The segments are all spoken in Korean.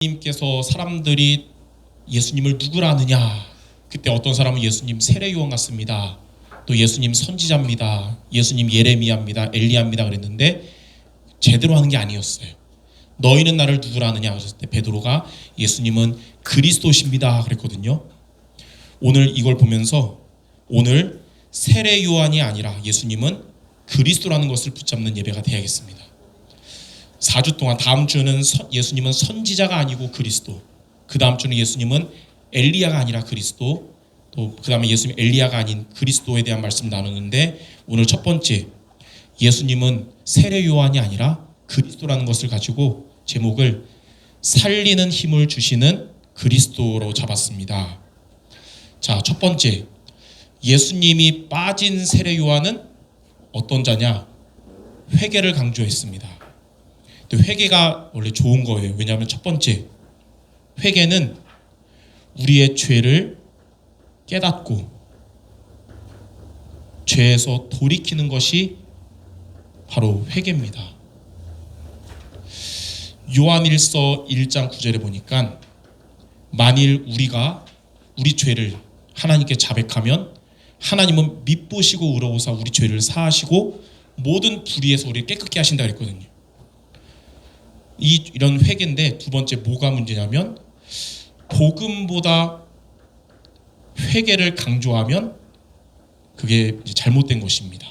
예수님께서 사람들이 예수님을 누구라 하느냐, 그때 어떤 사람은 예수님 세례요한 같습니다, 또 예수님 선지자입니다, 예수님 예레미야입니다, 엘리야입니다 그랬는데 제대로 하는 게 아니었어요. 너희는 나를 누구라 하느냐 그랬을 때 베드로가 예수님은 그리스도십니다 그랬거든요. 오늘 이걸 보면서 오늘 세례요한이 아니라 예수님은 그리스도라는 것을 붙잡는 예배가 되야겠습니다. 4주 동안, 다음 주는 예수님은 선지자가 아니고 그리스도, 그 다음 주는 예수님은 엘리야가 아니라 그리스도, 또 그 다음에 예수님 엘리야가 아닌 그리스도에 대한 말씀을 나누는데, 오늘 첫 번째 예수님은 세례 요한이 아니라 그리스도라는 것을 가지고 제목을 살리는 힘을 주시는 그리스도로 잡았습니다. 자, 첫 번째, 예수님이 빠진 세례 요한은 어떤 자냐? 회개를 강조했습니다. 회개가 원래 좋은 거예요. 왜냐하면 첫 번째, 회개는 우리의 죄를 깨닫고 죄에서 돌이키는 것이 바로 회개입니다. 요한일서 1장 9절에 보니까 만일 우리가 우리 죄를 하나님께 자백하면 하나님은 밉보시고 의로우사 우리 죄를 사하시고 모든 불의에서 우리를 깨끗게 하신다 그랬거든요. 이런 회개인데, 두 번째 뭐가 문제냐면 복음보다 회개를 강조하면 그게 잘못된 것입니다.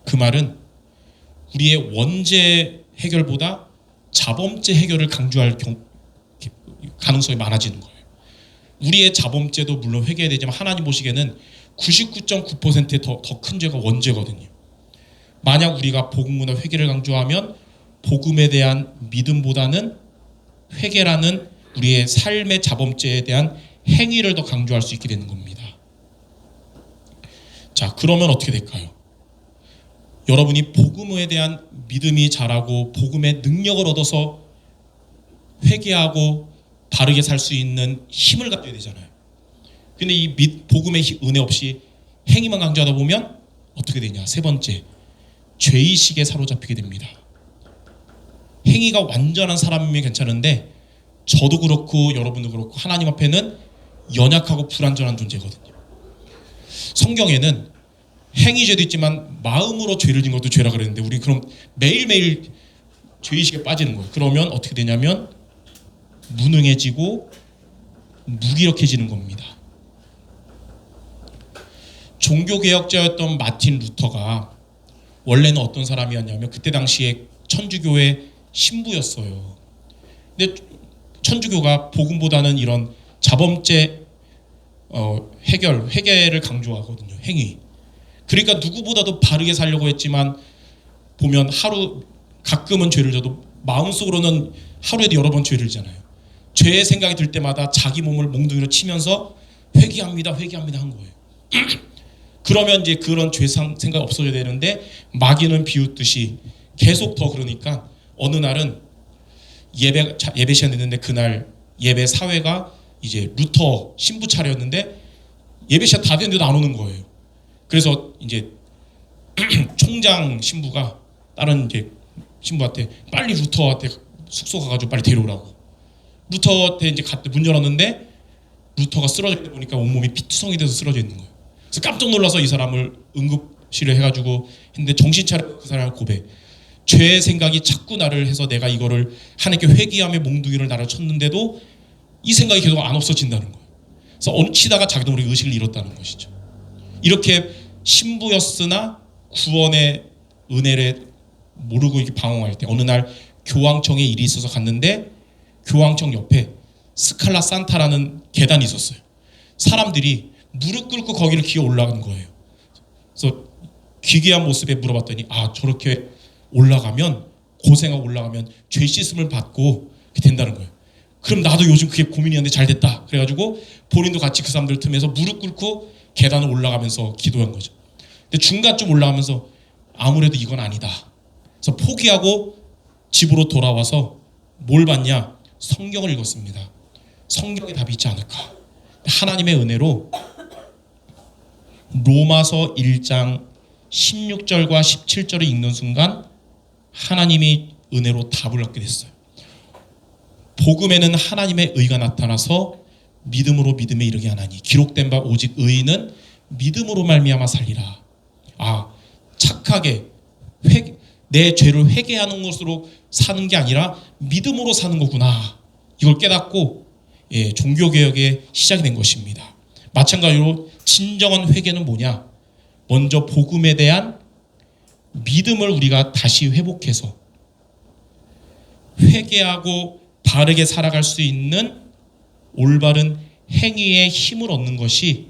그 말은 우리의 원죄 해결보다 자범죄 해결을 강조할 가능성이 많아지는 거예요. 우리의 자범죄도 물론 회개해야 되지만 하나님 보시기에는 99.9%의 더 큰 죄가 원죄거든요. 만약 우리가 복음보다 회개를 강조하면 복음에 대한 믿음보다는 회개라는 우리의 삶의 자범죄에 대한 행위를 더 강조할 수 있게 되는 겁니다. 자, 그러면 어떻게 될까요? 여러분이 복음에 대한 믿음이 자라고 복음의 능력을 얻어서 회개하고 바르게 살 수 있는 힘을 갖게 되잖아요. 근데 이 복음의 은혜 없이 행위만 강조하다 보면 어떻게 되냐? 세 번째, 죄의식에 사로잡히게 됩니다. 행위가 완전한 사람이면 괜찮은데 저도 그렇고 여러분도 그렇고 하나님 앞에는 연약하고 불완전한 존재거든요. 성경에는 행위죄도 있지만 마음으로 죄를 진 것도 죄라 그랬는데 우리 그럼 매일매일 죄의식에 빠지는 거예요. 그러면 어떻게 되냐면 무능해지고 무기력해지는 겁니다. 종교개혁자였던 마틴 루터가 원래는 어떤 사람이었냐면 그때 당시에 천주교의 신부였어요. 근데 천주교가 복음보다는 이런 자범죄 회개를 강조하거든요. 행위. 그러니까 누구보다도 바르게 살려고 했지만 보면 가끔은 죄를 져도 마음속으로는 하루에도 여러 번 죄를 지잖아요. 죄의 생각이 들 때마다 자기 몸을 몽둥이로 치면서 회개합니다 한 거예요. 그러면 이제 그런 죄 생각이 없어져야 되는데 마귀는 비웃듯이 계속 더 그러니까 어느 날은 예배 시간 됐는데 그날 예배 사회가 이제 루터 신부 차례였는데 예배 시간 다 됐는데도 안 오는 거예요. 그래서 이제 총장 신부가 다른 이제 신부한테 빨리 루터한테 숙소 가가지고 빨리 데려오라고. 루터한테 이제 문 열었는데 루터가 쓰러져 있다 보니까 온몸이 피투성이 돼서 쓰러져 있는 거예요. 그래서 깜짝 놀라서 이 사람을 응급실에 해가지고 했는데 정신 차려 그 사람을 고백. 죄의 생각이 자꾸 나를 해서 내가 이거를 하나님께 회개하며 몽둥이를 나를 쳤는데도 이 생각이 계속 안 없어진다는 거예요. 그래서 얹히다가 자기도 모르게 의식을 잃었다는 것이죠. 이렇게 신부였으나 구원의 은혜를 모르고 이렇게 방황할 때 어느 날 교황청에 일이 있어서 갔는데 교황청 옆에 스칼라 산타라는 계단이 있었어요. 사람들이 무릎 꿇고 거기를 기어 올라간 거예요. 그래서 기괴한 모습에 물어봤더니 저렇게 올라가면 고생하고 올라가면 죄 씻음을 받고 된다는 거예요. 그럼 나도 요즘 그게 고민이었는데 잘 됐다. 그래가지고 본인도 같이 그 사람들 틈에서 무릎 꿇고 계단을 올라가면서 기도한 거죠. 근데 중간쯤 올라가면서 아무래도 이건 아니다. 그래서 포기하고 집으로 돌아와서 뭘 봤냐? 성경을 읽었습니다. 성경에 답이 있지 않을까? 하나님의 은혜로 로마서 1장 16절과 17절을 읽는 순간 하나님이 은혜로 답을 얻게 됐어요. 복음에는 하나님의 의가 나타나서 믿음으로 믿음에 이르게 하나니 기록된 바 오직 의인은 믿음으로 말미암아 살리라. 착하게 내 죄를 회개하는 것으로 사는 게 아니라 믿음으로 사는 거구나. 이걸 깨닫고 종교개혁의 시작이 된 것입니다. 마찬가지로 진정한 회개는 뭐냐? 먼저 복음에 대한 믿음을 우리가 다시 회복해서 회개하고 바르게 살아갈 수 있는 올바른 행위의 힘을 얻는 것이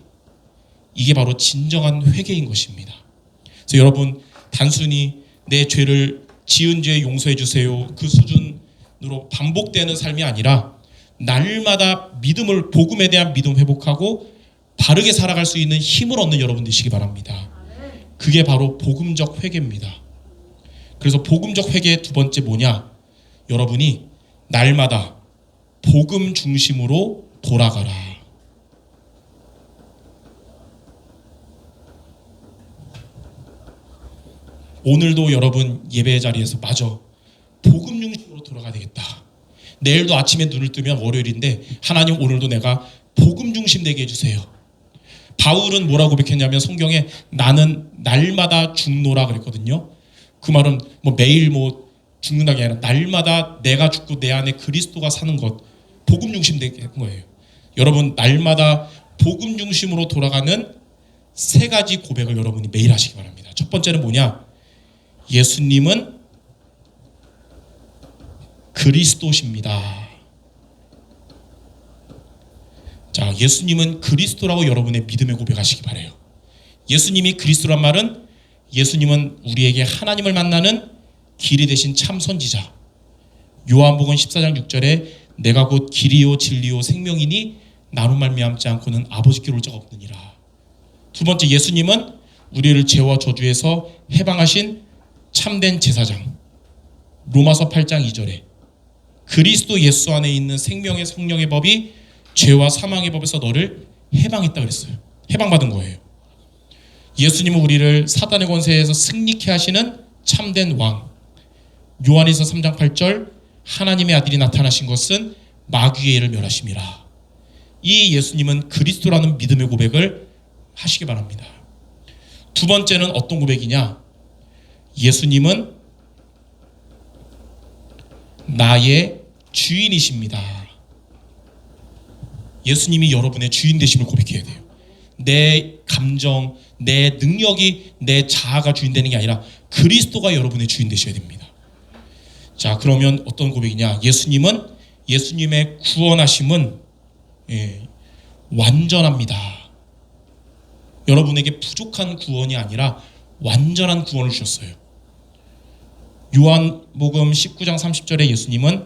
이게 바로 진정한 회개인 것입니다. 그래서 여러분 단순히 내 죄를 지은 죄 용서해 주세요 그 수준으로 반복되는 삶이 아니라 날마다 믿음을 복음에 대한 믿음 회복하고 바르게 살아갈 수 있는 힘을 얻는 여러분 되시기 바랍니다. 그게 바로 복음적 회개입니다. 그래서 복음적 회개의 두 번째 뭐냐? 여러분이 날마다 복음 중심으로 돌아가라. 오늘도 여러분 예배 자리에서 맞아. 복음 중심으로 돌아가야 되겠다. 내일도 아침에 눈을 뜨면 월요일인데 하나님 오늘도 내가 복음 중심 되게 해주세요. 바울은 뭐라고 고백했냐면 성경에 나는 날마다 죽노라 그랬거든요. 그 말은 매일 죽는다는 게 아니라 날마다 내가 죽고 내 안에 그리스도가 사는 것 복음 중심 되게 한 거예요. 여러분 날마다 복음 중심으로 돌아가는 세 가지 고백을 여러분이 매일 하시기 바랍니다. 첫 번째는 뭐냐? 예수님은 그리스도십니다. 자, 예수님은 그리스도라고 여러분의 믿음의 고백하시기 바라요. 예수님이 그리스도란 말은 예수님은 우리에게 하나님을 만나는 길이 되신 참 선지자. 요한복음 14장 6절에 내가 곧 길이요 진리요 생명이니 나로 말미암지 않고는 아버지께 올 자가 없느니라. 두 번째, 예수님은 우리를 죄와 저주에서 해방하신 참된 제사장. 로마서 8장 2절에 그리스도 예수 안에 있는 생명의 성령의 법이 죄와 사망의 법에서 너를 해방했다 그랬어요. 해방받은 거예요. 예수님은 우리를 사단의 권세에서 승리케 하시는 참된 왕. 요한일서 3장 8절 하나님의 아들이 나타나신 것은 마귀의 일을 멸하심이라. 이 예수님은 그리스도라는 믿음의 고백을 하시기 바랍니다. 두 번째는 어떤 고백이냐? 예수님은 나의 주인이십니다. 예수님이 여러분의 주인 되심을 고백해야 돼요. 내 감정, 내 능력이 내 자아가 주인 되는 게 아니라 그리스도가 여러분의 주인 되셔야 됩니다. 자, 그러면 어떤 고백이냐? 예수님의 구원하심은 완전합니다. 여러분에게 부족한 구원이 아니라 완전한 구원을 주셨어요. 요한복음 19장 30절에 예수님은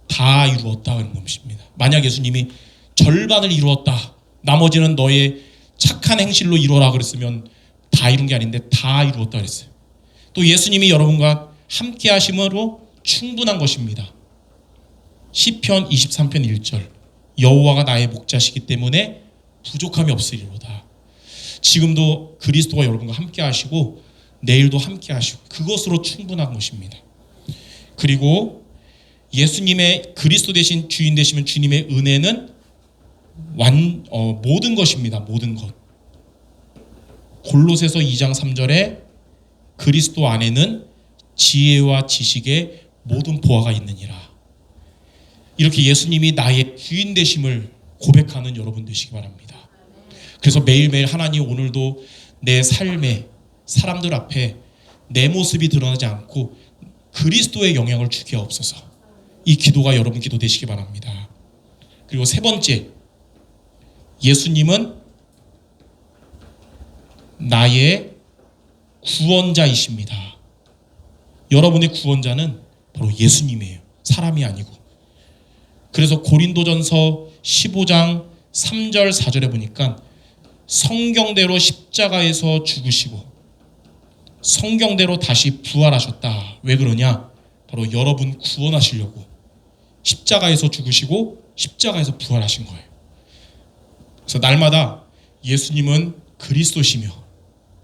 다 이루었다는 것입니다. 만약 예수님이 절반을 이루었다, 나머지는 너의 착한 행실로 이루어라 그랬으면 다 이룬 게 아닌데 다 이루었다 그랬어요. 또 예수님이 여러분과 함께 하심으로 충분한 것입니다. 시편 23편 1절 여호와가 나의 목자시기 때문에 부족함이 없으리로다. 지금도 그리스도가 여러분과 함께 하시고 내일도 함께 하시고 그것으로 충분한 것입니다. 그리고 예수님의 그리스도 되신 주인 되시면 주님의 은혜는 모든 것입니다. 모든 것. 골로새서 2장 3절에 그리스도 안에는 지혜와 지식의 모든 보화가 있느니라. 이렇게 예수님이 나의 주인 되심을 고백하는 여러분 되시기 바랍니다. 그래서 매일매일 하나님 오늘도 내 삶에 사람들 앞에 내 모습이 드러나지 않고 그리스도의 영향을 주게 없어서 이 기도가 여러분 기도 되시기 바랍니다. 그리고 세 번째, 예수님은 나의 구원자이십니다. 여러분의 구원자는 바로 예수님이에요. 사람이 아니고. 그래서 고린도전서 15장 3절 4절에 보니까 성경대로 십자가에서 죽으시고 성경대로 다시 부활하셨다. 왜 그러냐? 바로 여러분 구원하시려고 십자가에서 죽으시고 십자가에서 부활하신 거예요. 그래서 날마다 예수님은 그리스도시며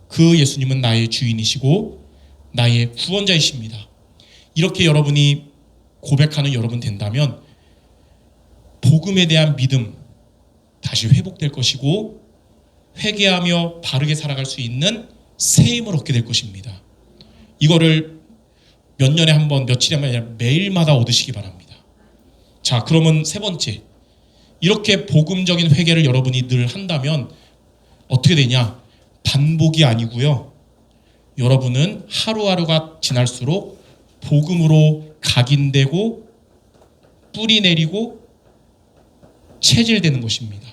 그 예수님은 나의 주인이시고 나의 구원자이십니다. 이렇게 여러분이 고백하는 여러분 된다면 복음에 대한 믿음 다시 회복될 것이고 회개하며 바르게 살아갈 수 있는 새 힘을 얻게 될 것입니다. 이거를 몇 년에 한 번, 며칠에 한 번 아니라 매일마다 얻으시기 바랍니다. 자, 그러면 세 번째, 이렇게 복음적인 회개를 여러분이 늘 한다면 어떻게 되냐? 반복이 아니고요. 여러분은 하루하루가 지날수록 복음으로 각인되고 뿌리 내리고 체질되는 것입니다.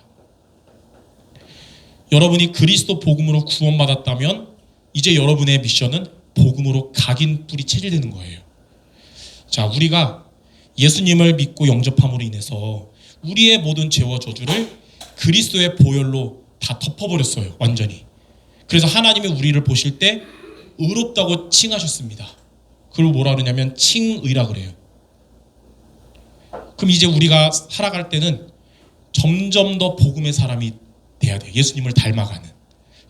여러분이 그리스도 복음으로 구원받았다면 이제 여러분의 미션은 복음으로 각인 뿌리 체질되는 거예요. 자, 우리가 예수님을 믿고 영접함으로 인해서 우리의 모든 죄와 저주를 그리스도의 보혈로 다 덮어버렸어요. 완전히. 그래서 하나님이 우리를 보실 때 의롭다고 칭하셨습니다. 그걸 뭐라 그러냐면 칭의라 그래요. 그럼 이제 우리가 살아갈 때는 점점 더 복음의 사람이 돼야 돼요. 예수님을 닮아가는.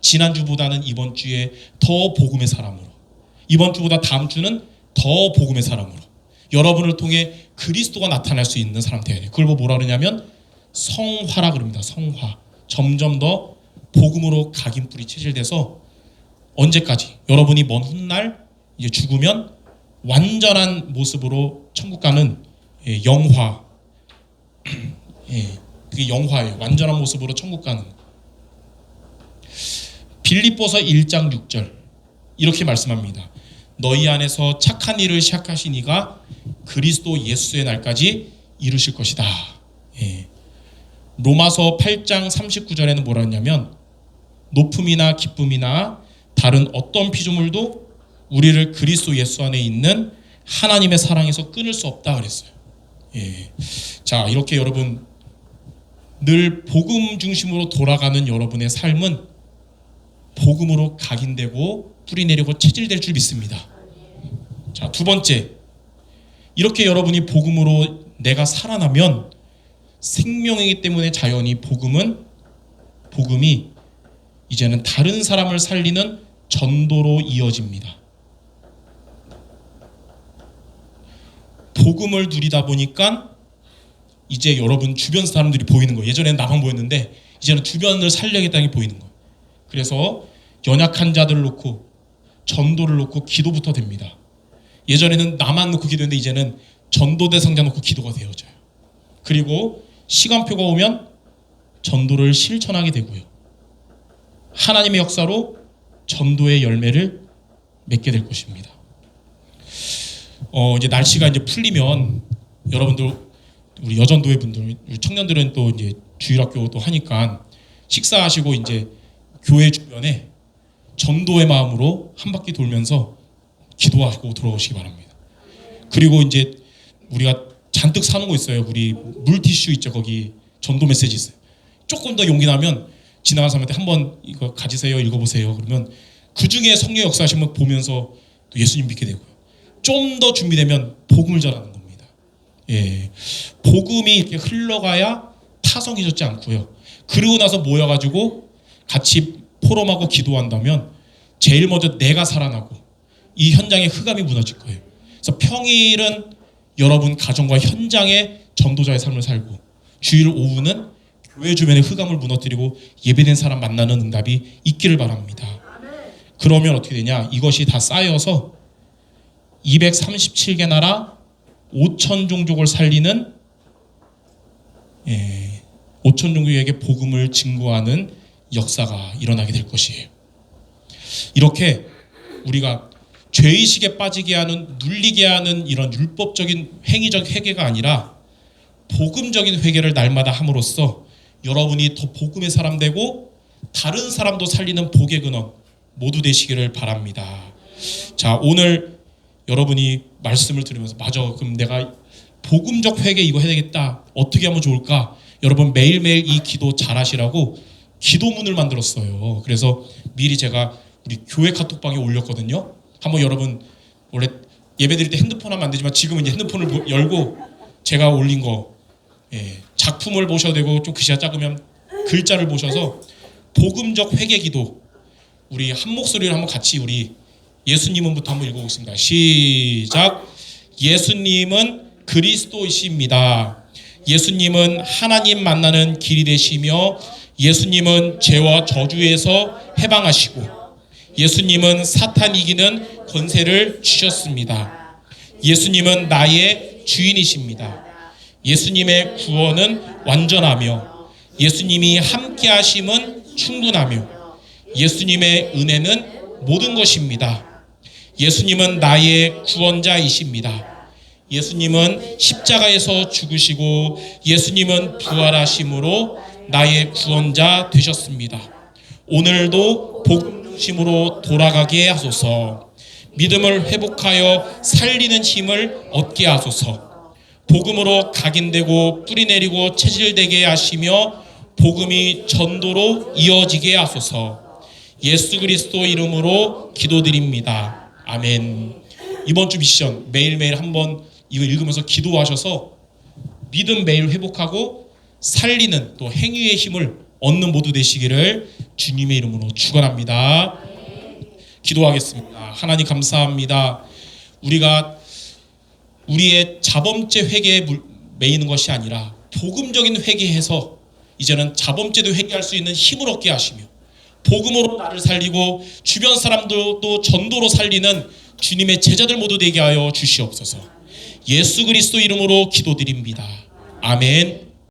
지난주보다는 이번 주에 더 복음의 사람으로, 이번 주보다 다음 주는 더 복음의 사람으로 여러분을 통해 그리스도가 나타날 수 있는 사람 돼야 돼요. 그걸 뭐라 그러냐면 성화라 그럽니다. 성화. 점점 더 복음으로 각인 뿌리 체질돼서 언제까지? 여러분이 먼 훗날 이제 죽으면 완전한 모습으로 천국 가는 영화. 그게 영화예요. 완전한 모습으로 천국 가는. 빌립보서 1장 6절 이렇게 말씀합니다. 너희 안에서 착한 일을 시작하신 이가 그리스도 예수의 날까지 이루실 것이다. 로마서 8장 39절에는 뭐라 했냐면 높음이나 기쁨이나 다른 어떤 피조물도 우리를 그리스도 예수 안에 있는 하나님의 사랑에서 끊을 수 없다 그랬어요. 자, 이렇게 여러분 늘 복음 중심으로 돌아가는 여러분의 삶은 복음으로 각인되고 뿌리 내리고 체질될 줄 믿습니다. 자, 두 번째, 이렇게 여러분이 복음으로 내가 살아나면 생명이기 때문에 자연히 복음이 이제는 다른 사람을 살리는 전도로 이어집니다. 복음을 누리다 보니까 이제 여러분 주변 사람들이 보이는 거예요. 예전에는 나만 보였는데 이제는 주변을 살려야겠다는 게 보이는 거예요. 그래서 연약한 자들을 놓고 전도를 놓고 기도부터 됩니다. 예전에는 나만 놓고 기도했는데 이제는 전도 대상자 놓고 기도가 되어져요. 그리고 시간표가 오면 전도를 실천하게 되고요. 하나님의 역사로 전도의 열매를 맺게 될 것입니다. 이제 날씨가 이제 풀리면 여러분들 우리 여전도회 분들, 우리 청년들은 또 이제 주일학교도 하니까 식사하시고 이제 교회 주변에 전도의 마음으로 한 바퀴 돌면서 기도하고 돌아오시기 바랍니다. 그리고 이제 우리가 잔뜩 사는 거 있어요. 우리 물티슈 있죠. 거기 전도 메시지 있어요. 조금 더 용기 나면 지나가는 사람한테 한번 이거 가지세요. 읽어보세요. 그러면 그 중에 성령 역사하시면 보면서 또 예수님 믿게 되고요. 좀 더 준비되면 복음을 전하는 겁니다. 복음이 이렇게 흘러가야 타성해졌지 않고요. 그러고 나서 모여가지고 같이 포럼하고 기도한다면 제일 먼저 내가 살아나고 이 현장의 흑암이 무너질 거예요. 그래서 평일은 여러분 가정과 현장의 전도자의 삶을 살고 주일 오후는 교회 주변의 흑암을 무너뜨리고 예배된 사람 만나는 응답이 있기를 바랍니다. 그러면 어떻게 되냐? 이것이 다 쌓여서 237개 나라 5천 종족을 살리는 5천 종족에게 복음을 증거하는 역사가 일어나게 될 것이에요. 이렇게 우리가 죄의식에 빠지게 하는, 눌리게 하는 이런 율법적인 행위적 회개가 아니라 복음적인 회개를 날마다 함으로써 여러분이 더 복음의 사람 되고 다른 사람도 살리는 복의 근원 모두 되시기를 바랍니다. 자, 오늘 여러분이 말씀을 들으면서 맞아, 그럼 내가 복음적 회개 이거 해야 되겠다. 어떻게 하면 좋을까? 여러분 매일매일 이 기도 잘 하시라고 기도문을 만들었어요. 그래서 미리 제가 우리 교회 카톡방에 올렸거든요. 한번 여러분 원래 예배 드릴 때 핸드폰 하면 안 되지만 지금은 이제 핸드폰을 열고 제가 올린 거 작품을 보셔도 되고 좀 글씨가 작으면 글자를 보셔서 복음적 회개 기도 우리 한 목소리로 한번 같이 우리 예수님은부터 한번 읽어보겠습니다. 시작. 예수님은 그리스도이십니다. 예수님은 하나님 만나는 길이 되시며 예수님은 죄와 저주에서 해방하시고 예수님은 사탄 이기는 권세를 주셨습니다. 예수님은 나의 주인이십니다. 예수님의 구원은 완전하며 예수님이 함께 하심은 충분하며 예수님의 은혜는 모든 것입니다. 예수님은 나의 구원자이십니다. 예수님은 십자가에서 죽으시고 예수님은 부활하심으로 나의 구원자 되셨습니다. 오늘도 복음심으로 돌아가게 하소서. 믿음을 회복하여 살리는 힘을 얻게 하소서. 복음으로 각인되고 뿌리내리고 체질되게 하시며 복음이 전도로 이어지게 하소서. 예수 그리스도 이름으로 기도드립니다. 아멘. 이번 주 미션 매일매일 한번 이거 읽으면서 기도하셔서 믿음 매일 회복하고 살리는 또 행위의 힘을 얻는 모두 되시기를 주님의 이름으로 축원합니다. 기도하겠습니다. 하나님 감사합니다. 우리가 우리의 자범죄 회개에 매이는 것이 아니라 복음적인 회개해서 이제는 자범죄도 회개할 수 있는 힘을 얻게 하시며 복음으로 나를 살리고 주변 사람들도 전도로 살리는 주님의 제자들 모두 되게 하여 주시옵소서. 예수 그리스도 이름으로 기도드립니다. 아멘.